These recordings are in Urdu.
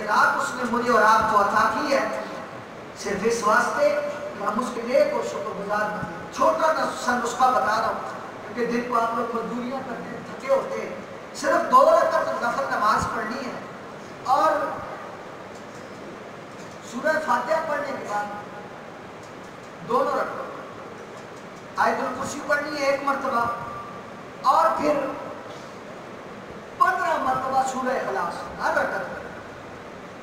فضیلات اس نے مجھے اور آپ کو عطا کی ہے، صرف اس واسطے کہ ہم اس کے نیک اور شکر گزار بنیں۔ چھوٹا سا نسخہ بتا رہا ہوں کیونکہ دن کو آپ لوگ مزدوریاں کرتے ہیں، تھکے ہوتے ہیں۔ صرف 2 رکعت نفل نماز پڑھنی ہے اور سورہ فاتحہ پڑھنے کے بعد دونوں رکعت آیت الکرسی پڑھنی ہے 1 مرتبہ، اور پھر 15 مرتبہ سورہ اخلاص ہر رکعت میں۔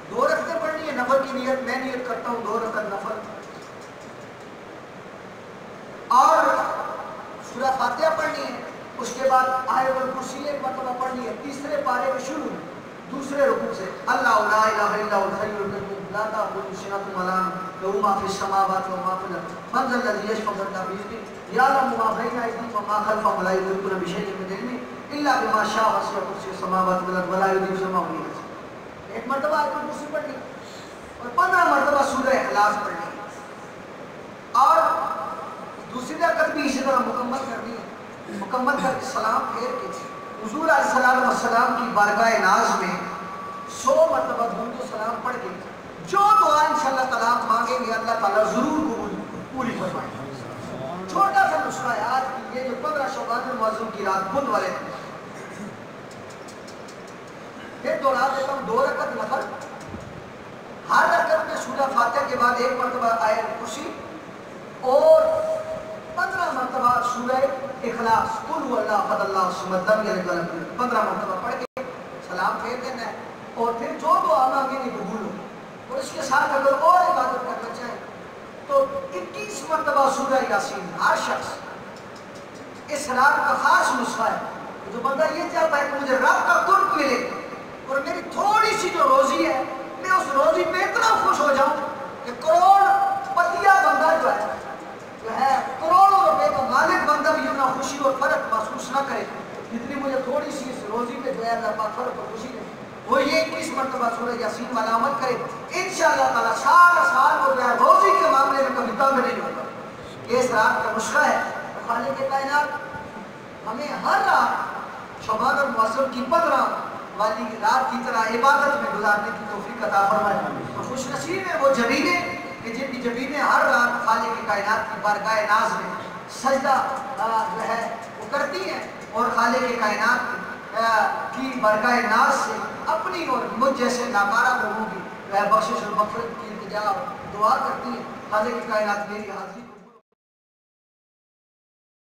2 رکعتیں پڑھنی ہے نفل کی نیت، میں نیت کرتا ہوں 2 رکعت نفل، اور سورہ فاتحہ پڑھنی ہے۔ اس کے بعد آیت الکرسی 1 مرتبہ پڑھنی ہے، تیسرے پارے میں شروع دوسرے رکوع سے، اللہ لا الہ الا هو الحی القیوم لا تأخذہ سنۃ ولا نوم لہ ما فی السماوات وما فی الارض من ذا الذی یشفع عنده بإذنہ یعلم ما بین ایدیہم وما خلفہم ولا یحیطون بشیء من علمہ الا بما شاء وسع کرسیہ السماوات والارض ولا یؤوده حفظہما۔ 1 مرتبہ آیت الکرسی پڑھنی اور 15 مرتبہ سورہ اخلاص پڑھنی، اور دوسری رکعت بھی اسی طرح مکمل کرنی ہے۔ مکمل کر کے سلام پھیر کے حضور علیہ السلام کی بارگاہ ناز میں 100 مرتبہ درود و سلام پڑھ کے جو دعا انشاءاللہ تعالیٰ مانگیں گے اللہ تعالیٰ ضرور قبول پوری فرمائیں گے۔ چھوٹا سا نسخہ یاد کیجیے جو 15 شعبان المعظم کی رات بدھ والے تھے۔ پھر دوہرا دیتا ہوں 2 رکعت نفل، ہر رکعت میں سورہ فاتحہ کے بعد 1 مرتبہ آیت الکرسی اور 15 مرتبہ سورہ اخلاص قل هو اللہ احد اللہ الصمد لم یلد ولم یولد 15 مرتبہ پڑھ کے سلام پھیر دینا ہے، اور پھر جو دعا مانگیں گے قبول ہو۔ اور اس کے ساتھ اگر اور عبادت کرنا چاہیں تو 21 مرتبہ سورہ یاسین۔ ہر شخص اس رات کا خاص نسخہ ہے، جو بندہ یہ چاہتا ہے کہ مجھے رب کا قرب ملے اور میری تھوڑی سی جو روزی ہے میں اس روزی پہ اتنا خوش ہو جاؤں کہ کروڑ پتیا بندہ جو ہے کروڑوں روپے کا مالک بندہ بھی اتنا خوشی اور فرق محسوس نہ کرے جتنی مجھے تھوڑی سی اس روزی پہ جو ہے اللہ پاک فرق اور خوشی دے، وہ یہ 21 مرتبہ سورہ یاسین والا عمل کرے، انشاءاللہ تعالیٰ سارا سال وہ جو ہے روزی کے معاملے میں کبھی تنگ نہیں ہوگا۔ یہ اس رات کا نسخہ ہے۔ خالق کائنات ہمیں ہر رات شعبان المعظم کی 15 والی رات کی طرح عبادت میں گزارنے کی توفیق عطا فرمائے۔ اور خوش نصیب ہیں وہ جبینیں کہ جن کی جبینیں ہر رات خالق کائنات کی بارگاہ ناز میں سجدہ جو ہے وہ کرتی ہیں اور خالق کائنات کی بارگاہ ناز سے اپنی اور مجھ جیسے ناکارہ لوگوں کی بخشش اور مغفرت کی التجا اور دعا کرتی ہیں۔ خالق کائنات میری حاضری